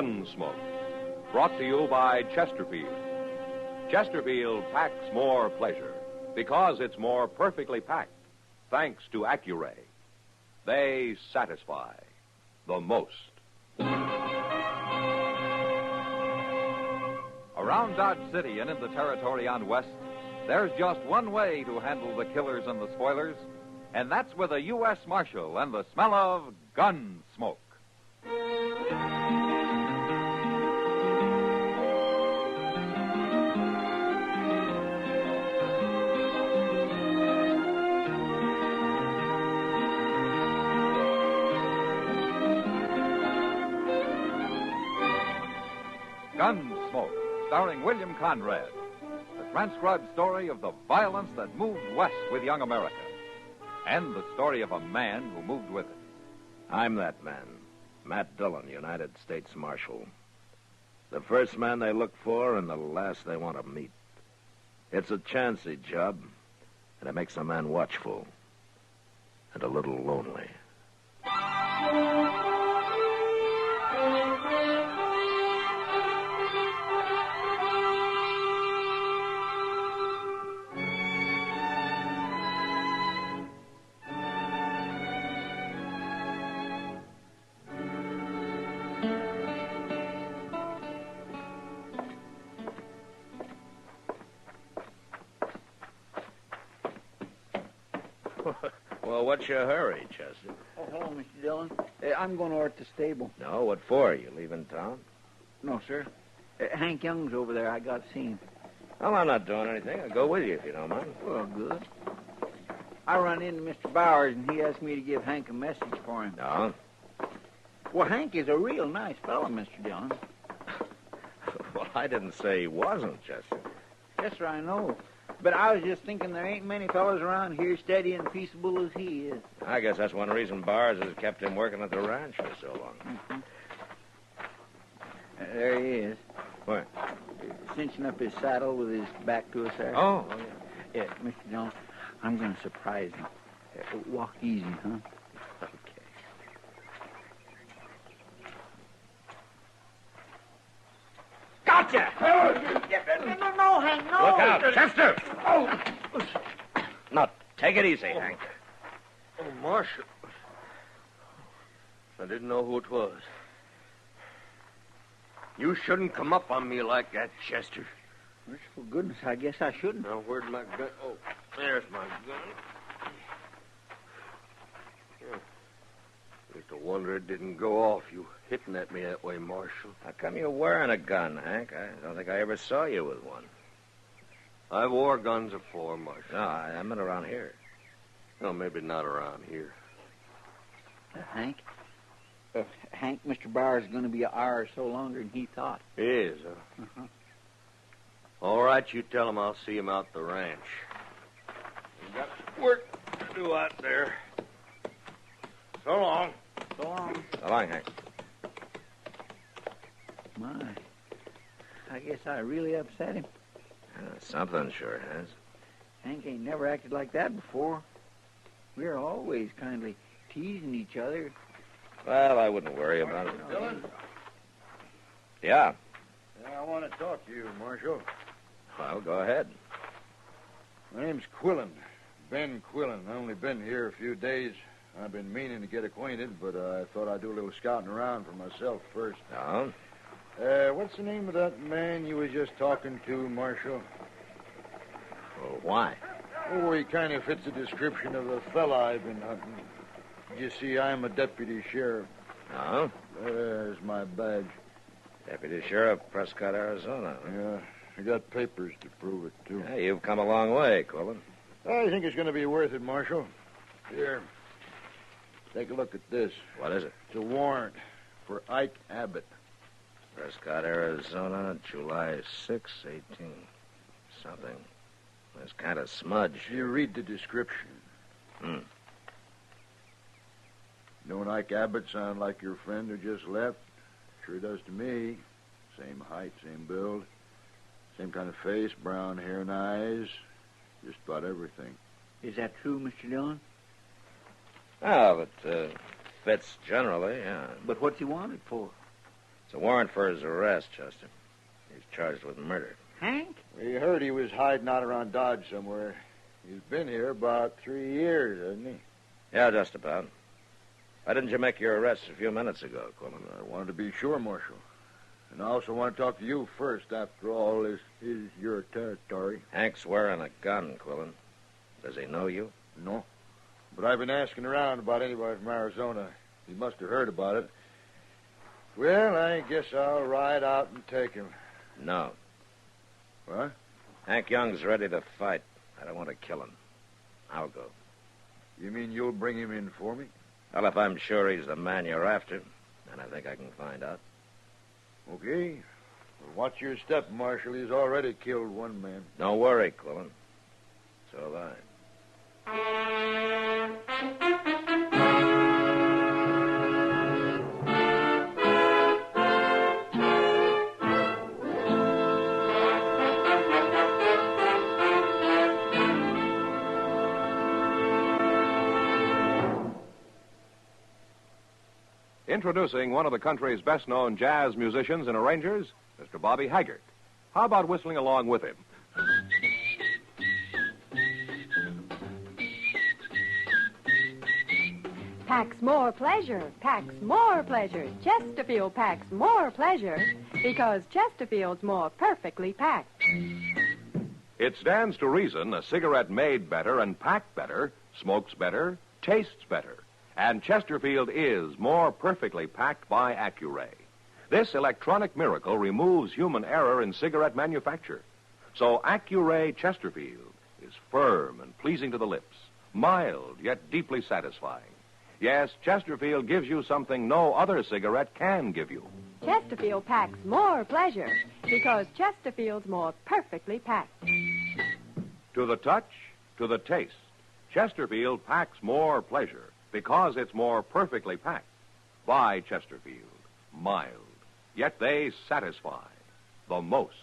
Gunsmoke, brought to you by Chesterfield. Chesterfield packs more pleasure because it's more perfectly packed, thanks to Accuray. They satisfy the most. Around Dodge City and in the territory on West, there's just one way to handle the killers and the spoilers, and that's with a U.S. Marshal and the smell of Gunsmoke. Gunsmoke, starring William Conrad, the transcribed story of the violence that moved west with young America, and the story of a man who moved with it. I'm that man, Matt Dillon, United States Marshal. The first man they look for and the last they want to meet. It's a chancy job, and it makes a man watchful and a little lonely. Well, what's your hurry, Chester? Oh, hello, Mr. Dillon. I'm going over at the stable. No, what for? You leaving town? No, sir. Hank Young's over there. I got to see him. Well, I'm not doing anything. I'll go with you if you don't mind. Well, good. I run into Mr. Bowers, and he asked me to give Hank a message for him. No? Well, Hank is a real nice fellow, Mr. Dillon. Well, I didn't say he wasn't, Chester. Yes, sir, I know. But I was just thinking there ain't many fellows around here steady and peaceable as he is. I guess that's one reason Bowers has kept him working at the ranch for so long. Mm-hmm. There he is. Where? Cinching up his saddle with his back to us there. Oh, yeah. Yeah, Mr. Dillon, I'm going to surprise him. Walk easy, huh? Okay. Gotcha! No, Hank, no! Look out, Chester! Oh! Now, take it easy, Hank. Oh, Marshal. I didn't know who it was. You shouldn't come up on me like that, Chester. Merciful goodness, I guess I shouldn't. Now, where'd my gun? Oh, there's my gun. It's a wonder it didn't go off. You hitting at me that way, Marshal. How come you're wearing a gun, Hank? I don't think I ever saw you with one. I wore guns before, Marshal. No, I meant around here. No, maybe not around here. Hank, Mr. Bowers is going to be an hour or so longer than he thought. He is, huh? Uh-huh. All right, you tell him I'll see him out the ranch. We've got work to do out there. So long. So long. So long, Hank. My, I guess I really upset him. Something sure has. Hank ain't never acted like that before. We're always kindly teasing each other. Well, I wouldn't worry about it. Dillon? Yeah. I want to talk to you, Marshal. Well, go ahead. My name's Quillen. Ben Quillen. I've only been here a few days. I've been meaning to get acquainted, but I thought I'd do a little scouting around for myself first. No? What's the name of that man you was just talking to, Marshal? Well, why? Oh, he kind of fits the description of the fella I've been hunting. You see, I'm a deputy sheriff. No? There's my badge. Deputy Sheriff, Prescott, Arizona. Yeah, I got papers to prove it, too. Hey, you've come a long way, Quillen. I think it's going to be worth it, Marshal. Here, take a look at this. What is it? It's a warrant for Ike Abbott. Prescott, Arizona, July 6, 18. Something. It's kind of smudged. You read the description. Don't Ike Abbott sound like your friend who just left? Sure does to me. Same height, same build, same kind of face, brown hair and eyes. Just about everything. Is that true, Mr. Dillon? Oh, but fits generally, yeah. But what's he wanted for? It's a warrant for his arrest, Chester. He's charged with murder. Hank? We heard he was hiding out around Dodge somewhere. He's been here about 3 years, hasn't he? Yeah, just about. Why didn't you make your arrest a few minutes ago, Quillen? I wanted to be sure, Marshal. And I also want to talk to you first. After all, this is your territory. Hank's wearing a gun, Quillen. Does he know you? No. But I've been asking around about anybody from Arizona. He must have heard about it. Well, I guess I'll ride out and take him. No. What? Hank Young's ready to fight. I don't want to kill him. I'll go. You mean you'll bring him in for me? Well, if I'm sure he's the man you're after, then I think I can find out. Okay. Well, watch your step, Marshal. He's already killed one man. Don't worry, Quillen. So have I. Introducing one of the country's best-known jazz musicians and arrangers, Mr. Bobby Haggart. How about whistling along with him? Packs more pleasure, packs more pleasure. Chesterfield packs more pleasure because Chesterfield's more perfectly packed. It stands to reason a cigarette made better and packed better smokes better, tastes better. And Chesterfield is more perfectly packed by Accuray. This electronic miracle removes human error in cigarette manufacture. So Accuray Chesterfield is firm and pleasing to the lips, mild yet deeply satisfying. Yes, Chesterfield gives you something no other cigarette can give you. Chesterfield packs more pleasure because Chesterfield's more perfectly packed. To the touch, to the taste, Chesterfield packs more pleasure because it's more perfectly packed. By Chesterfield, mild, yet they satisfy the most.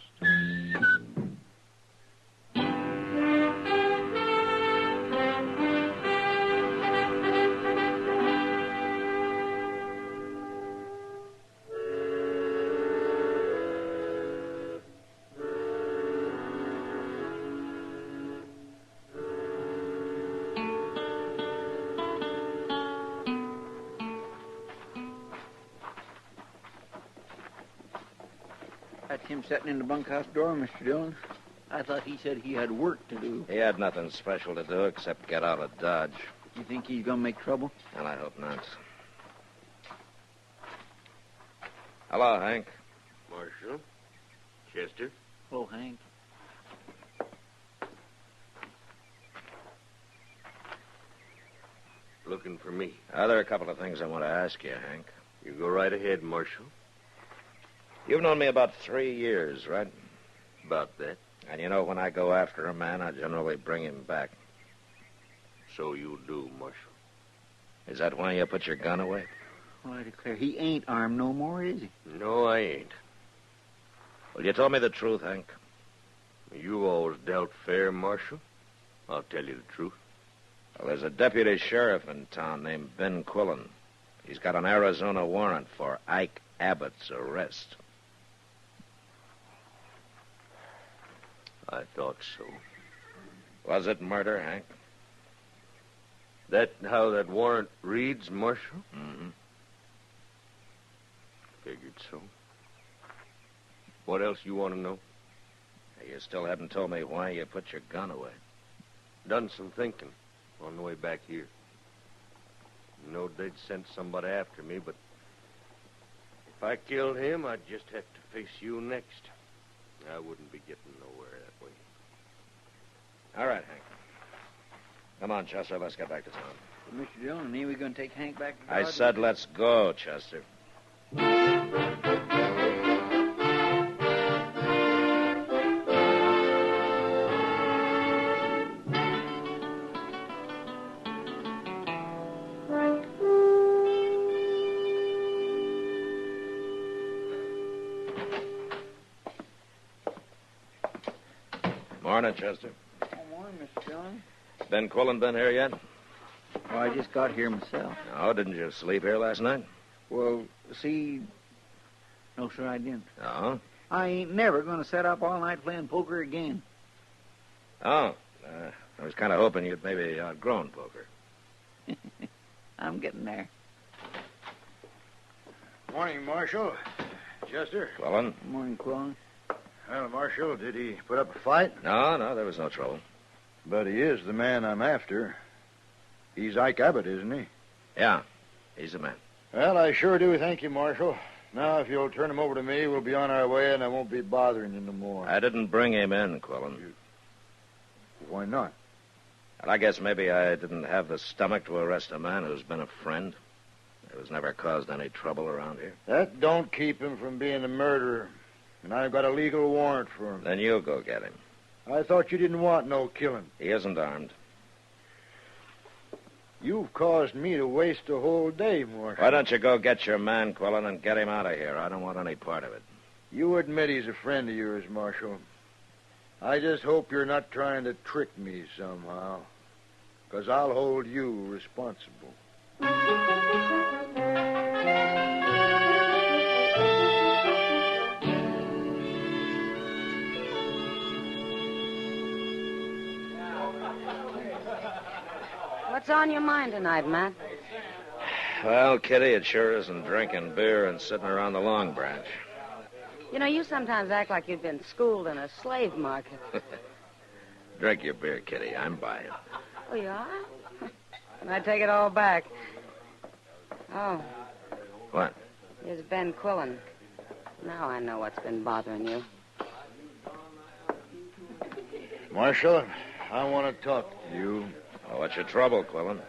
That's him sitting in the bunkhouse door, Mr. Dillon. I thought he said he had work to do. He had nothing special to do except get out of Dodge. You think he's going to make trouble? Well, I hope not. Hello, Hank. Marshal. Chester. Hello, Hank. Looking for me. There are a couple of things I want to ask you, Hank. You go right ahead, Marshal. You've known me about 3 years, right? About that. And you know when I go after a man, I generally bring him back. So you do, Marshal. Is that why you put your gun away? Well, I declare, he ain't armed no more, is he? No, I ain't. Well, you told me the truth, Hank. You always dealt fair, Marshal. I'll tell you the truth. Well, there's a deputy sheriff in town named Ben Quillen. He's got an Arizona warrant for Ike Abbott's arrest. I thought so. Was it murder, Hank? That how that warrant reads, Marshal? Mm-hmm. Figured so. What else you want to know? You still haven't told me why you put your gun away. Done some thinking on the way back here. Knowed they'd sent somebody after me, but if I killed him, I'd just have to face you next. I wouldn't be getting nowhere that way. All right, Hank. Come on, Chester, let's get back to town. Well, Mr. Dillon, ain't we going to take Hank back to I Dodge? said let's go, Chester. Morning, Chester. Oh, morning, Mr. Dillon. Ben Quillen been here yet? Oh, I just got here myself. No, didn't you sleep here last night? Well, see, No, sir, I didn't. No? I ain't never going to set up all night playing poker again. Oh. I was kind of hoping you'd maybe outgrown poker. I'm getting there. Morning, Marshal. Chester. Quillen? Good morning, Quillen. Well, Marshal, did he put up a fight? No, there was no trouble. But he is the man I'm after. He's Ike Abbott, isn't he? Yeah, he's the man. Well, I sure do thank you, Marshal. Now, if you'll turn him over to me, we'll be on our way, and I won't be bothering you no more. I didn't bring him in, Quillen. Why not? Well, I guess maybe I didn't have the stomach to arrest a man who's been a friend. Who's never caused any trouble around here. That don't keep him from being a murderer. And I've got a legal warrant for him. Then you go get him. I thought you didn't want no killing. He isn't armed. You've caused me to waste a whole day, Marshal. Why don't you go get your man, Quillen, and get him out of here? I don't want any part of it. You admit he's a friend of yours, Marshal. I just hope you're not trying to trick me somehow. 'Cause I'll hold you responsible. What's on your mind tonight, Matt? Well, Kitty, it sure isn't drinking beer and sitting around the Long Branch. You know, you sometimes act like you've been schooled in a slave market. Drink your beer, Kitty. I'm buying. Oh, you are? And I take it all back. Oh, What? here's Ben Quillen. Now I know what's been bothering you. Marshal, I want to talk to you. Well, what's your trouble, Quillen?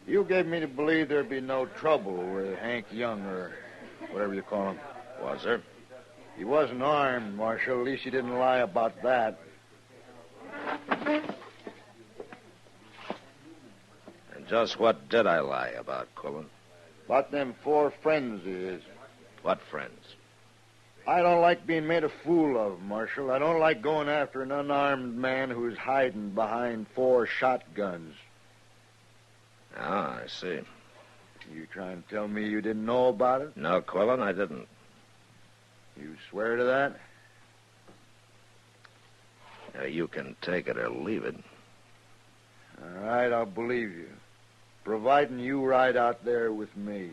You gave me to believe there'd be no trouble with Hank Young, or whatever you call him. Was there? He wasn't armed, Marshal. At least you didn't lie about that. And just what did I lie about, Quillen? About them 4 friends of his. What friends? I don't like being made a fool of, Marshal. I don't like going after an unarmed man who's hiding behind 4 shotguns. Ah, I see. You trying to tell me you didn't know about it? No, Quillen, I didn't. You swear to that? Now, you can take it or leave it. All right, I'll believe you. Providing you ride out there with me.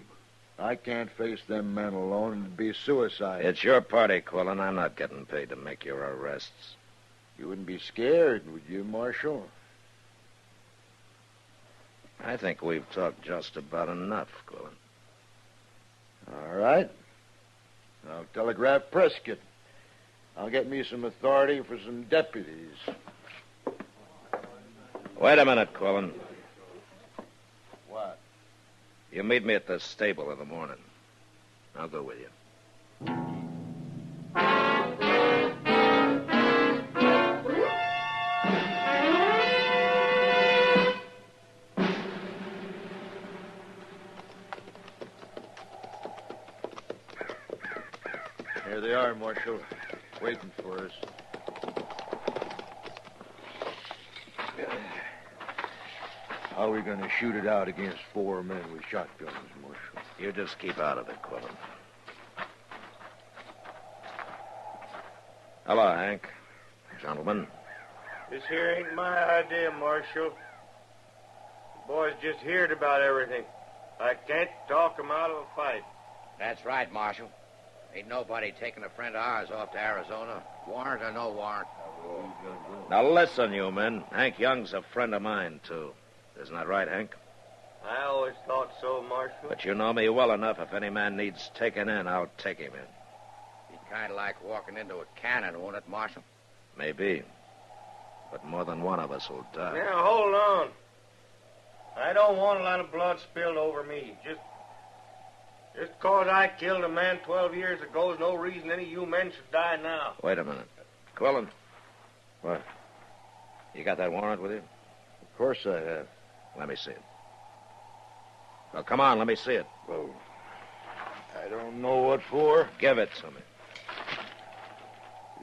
I can't face them men alone. It'd be suicide. It's your party, Quillen. I'm not getting paid to make your arrests. You wouldn't be scared, would you, Marshal? I think we've talked just about enough, Quillen. All right. I'll telegraph Prescott. I'll get me some authority for some deputies. Wait a minute, Quillen. What? You meet me at the stable in the morning. I'll go with you. Here they are, Marshal, waiting for us. How are we going to shoot it out against 4 men with shotguns, Marshal? You just keep out of it, Quillen. Hello, Hank. Gentlemen. This here ain't my idea, Marshal. The boys just heard about everything. I can't talk 'em out of a fight. That's right, Marshal. Ain't nobody taking a friend of ours off to Arizona. Warrant or no warrant. Now listen, you men. Hank Young's a friend of mine, too. Isn't that right, Hank? I always thought so, Marshal. But you know me well enough. If any man needs taken in, I'll take him in. Be kind of like walking into a cannon, won't it, Marshal? Maybe. But more than one of us will die. Now, hold on. I don't want a lot of blood spilled over me. Just 'cause I killed a man 12 years ago is no reason any of you men should die now. Wait a minute. Quillen, What? you got that warrant with you? Of course I have. Let me see it. Well, come on, let me see it. Well, I don't know what for. Give it to me.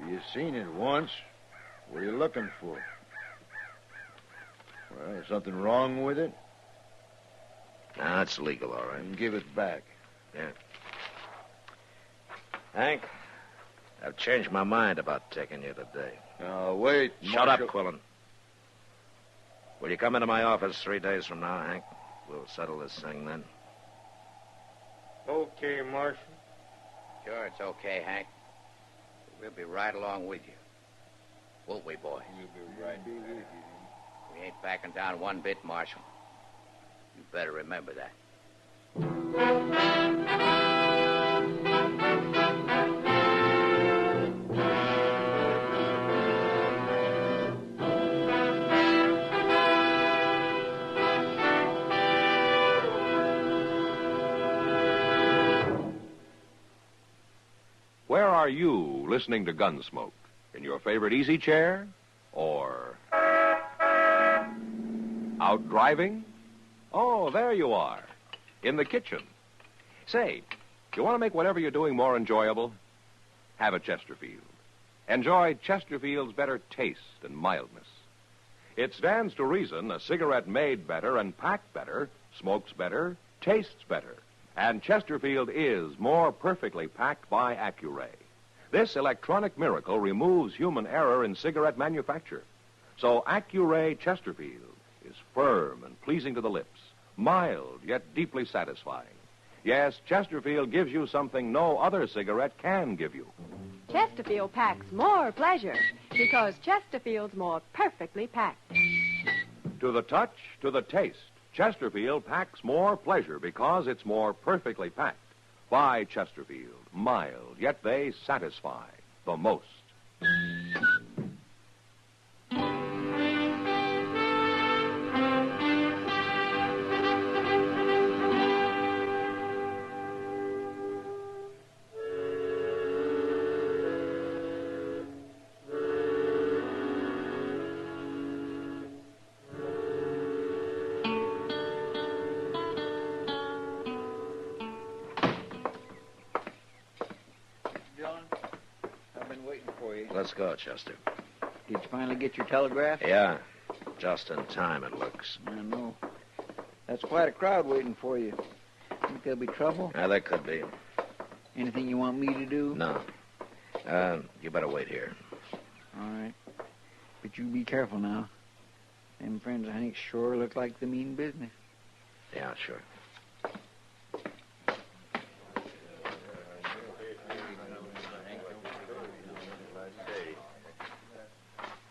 You seen it once. What are you looking for? Well, is something wrong with it? Nah, it's legal, all right. Then give it back. Yeah. Hank, I've changed my mind about taking you today. Wait. Shut Marshal. up, Quillen. Will you come into my office 3 days from now, Hank? We'll settle this thing then. Okay, Marshal. Sure, it's okay, Hank. We'll be right along with you. Won't we, boy? We'll be right with you. We ain't backing down one bit, Marshal. You better remember that. Where are you listening to Gunsmoke? In your favorite easy chair? Or out driving? Oh, there you are. In the kitchen. Say, you want to make whatever you're doing more enjoyable? Have a Chesterfield. Enjoy Chesterfield's better taste and mildness. It stands to reason a cigarette made better and packed better, smokes better, tastes better. And Chesterfield is more perfectly packed by Accuray. This electronic miracle removes human error in cigarette manufacture. So Accuray Chesterfield is firm and pleasing to the lips, mild yet deeply satisfying. Yes, Chesterfield gives you something no other cigarette can give you. Chesterfield packs more pleasure because Chesterfield's more perfectly packed. To the touch, to the taste, Chesterfield packs more pleasure because it's more perfectly packed. By Chesterfield, mild, yet they satisfy the most. John, I've been waiting for you. Let's go, Chester. Did you finally get your telegraph? Yeah, just in time, it looks. I know. That's quite a crowd waiting for you. Think there'll be trouble? Yeah, there could be. Anything you want me to do? No. You better wait here. All right. But you be careful now. Them friends of Hank's sure look like the mean business. Yeah, sure.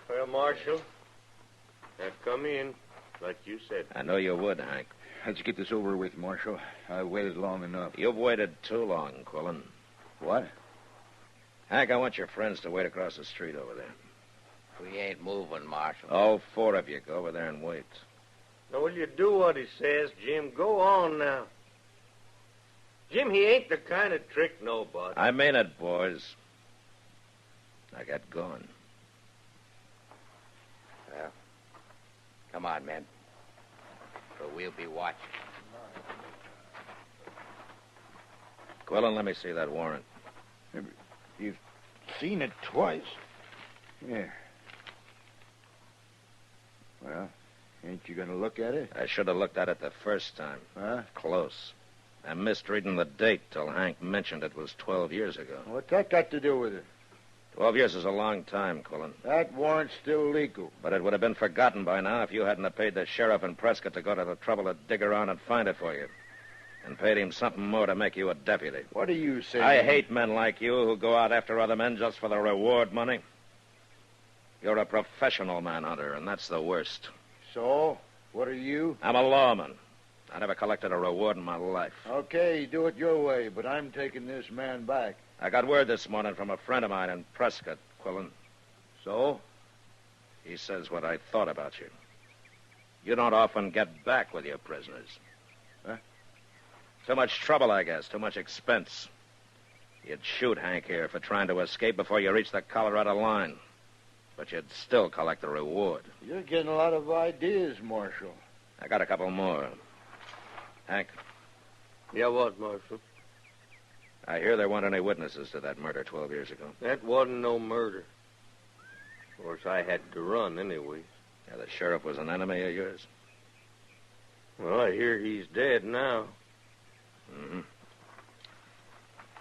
Well, Marshal, I've come in, like you said. I know you would, Hank. Let's get this over with, Marshal. I've waited long enough. You've waited too long, Quillen. What? Hank, I want your friends to wait across the street over there. We ain't moving, Marshal. All 4 of you go over there and wait. Now, will you do what he says, Jim? Go on now. Jim, he ain't the kind of trick nobody. I mean it, boys. I got going. Well, come on, men. For we'll be watching. Quillen, let me see that warrant. You've seen it twice. Here. Well, ain't you going to look at it? I should have looked at it the first time. Huh? Close. I missed reading the date till Hank mentioned it was 12 years ago. What's that got to do with it? 12 years is a long time, Quillen. That warrant's still legal. But it would have been forgotten by now if you hadn't have paid the sheriff in Prescott to go to the trouble to dig around and find it for you. And paid him something more to make you a deputy. What are you saying? I hate men like you who go out after other men just for the reward money. You're a professional manhunter, and that's the worst. So, what are you? I'm a lawman. I never collected a reward in my life. Okay, do it your way, but I'm taking this man back. I got word this morning from a friend of mine in Prescott, Quillen. So? He says what I thought about you. You don't often get back with your prisoners. Huh? Too much trouble, I guess. Too much expense. You'd shoot Hank here for trying to escape before you reached the Colorado line. But you'd still collect the reward. You're getting a lot of ideas, Marshal. I got a couple more. Hank, Yeah, what, Marshal? I hear there weren't any witnesses to that murder 12 years ago. That wasn't no murder. Of course, I had to run anyway. Yeah, the sheriff was an enemy of yours? Well, I hear he's dead now. Mm-hmm.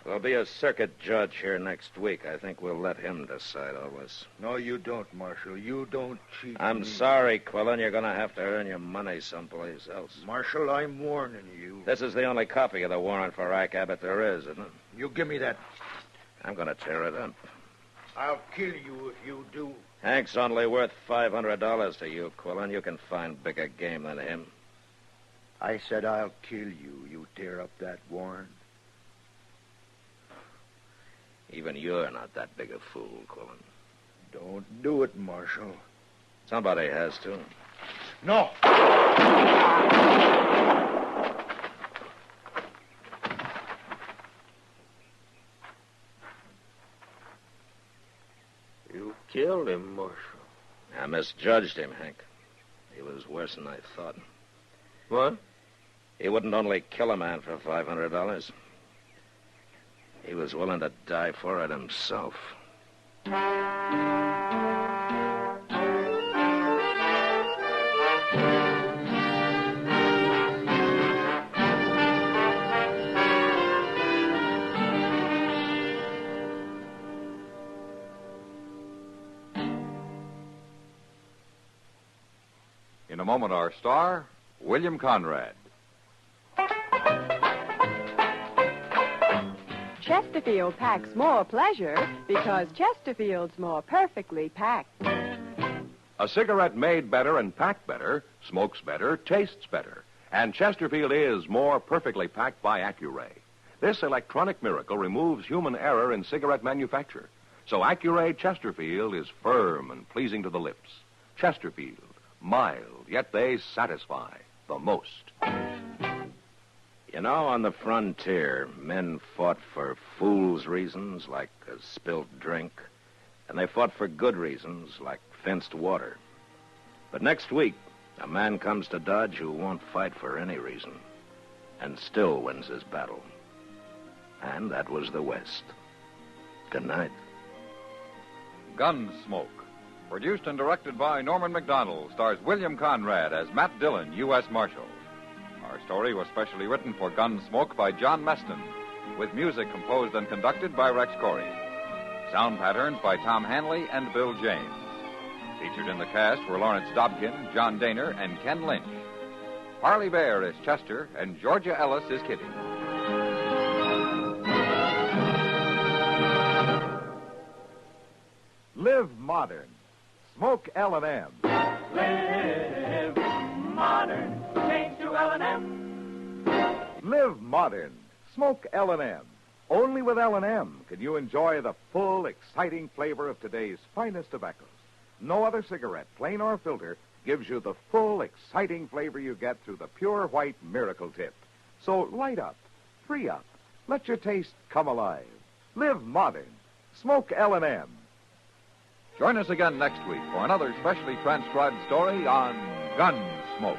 There'll be a circuit judge here next week. I think we'll let him decide all this. No, you don't, Marshal. You don't cheat I'm me. sorry, Quillen. You're going to have to earn your money someplace else. Marshal, I'm warning you. This is the only copy of the warrant for Ike Abbott there is, isn't it? You give me that. I'm going to tear it up. I'll kill you if you do. Hank's only worth $500 to you, Quillen. You can find bigger game than him. I said I'll kill you. You tear up that warrant. Even you're not that big a fool, Quillen. Don't do it, Marshal. Somebody has to. No! You killed him, Marshal. I misjudged him, Hank. He was worse than I thought. What? He wouldn't only kill a man for $500. He was willing to die for it himself. In a moment, our star, William Conrad. Chesterfield packs more pleasure because Chesterfield's more perfectly packed. A cigarette made better and packed better, smokes better, tastes better. And Chesterfield is more perfectly packed by Accuray. This electronic miracle removes human error in cigarette manufacture. So Accuray Chesterfield is firm and pleasing to the lips. Chesterfield, mild, yet they satisfy the most. You know, on the frontier, men fought for fools' reasons, like a spilled drink, and they fought for good reasons, like fenced water. But next week, a man comes to Dodge who won't fight for any reason, and still wins his battle. And that was the West. Good night. Gunsmoke. Produced and directed by Norman MacDonald, stars William Conrad as Matt Dillon, U.S. Marshal. Our story was specially written for Gunsmoke by John Meston, with music composed and conducted by Rex Corey. Sound patterns by Tom Hanley and Bill James. Featured in the cast were Lawrence Dobkin, John Daner, and Ken Lynch. Harley Bear is Chester, and Georgia Ellis is Kitty. Live modern. Smoke L&M. Live modern. Change to L&M. Live modern. Smoke L&M. Only with L&M can you enjoy the full, exciting flavor of today's finest tobaccos. No other cigarette, plain or filter, gives you the full, exciting flavor you get through the pure white Miracle Tip. So light up, free up, let your taste come alive. Live modern. Smoke L&M. Join us again next week for another specially transcribed story on Gunsmoke.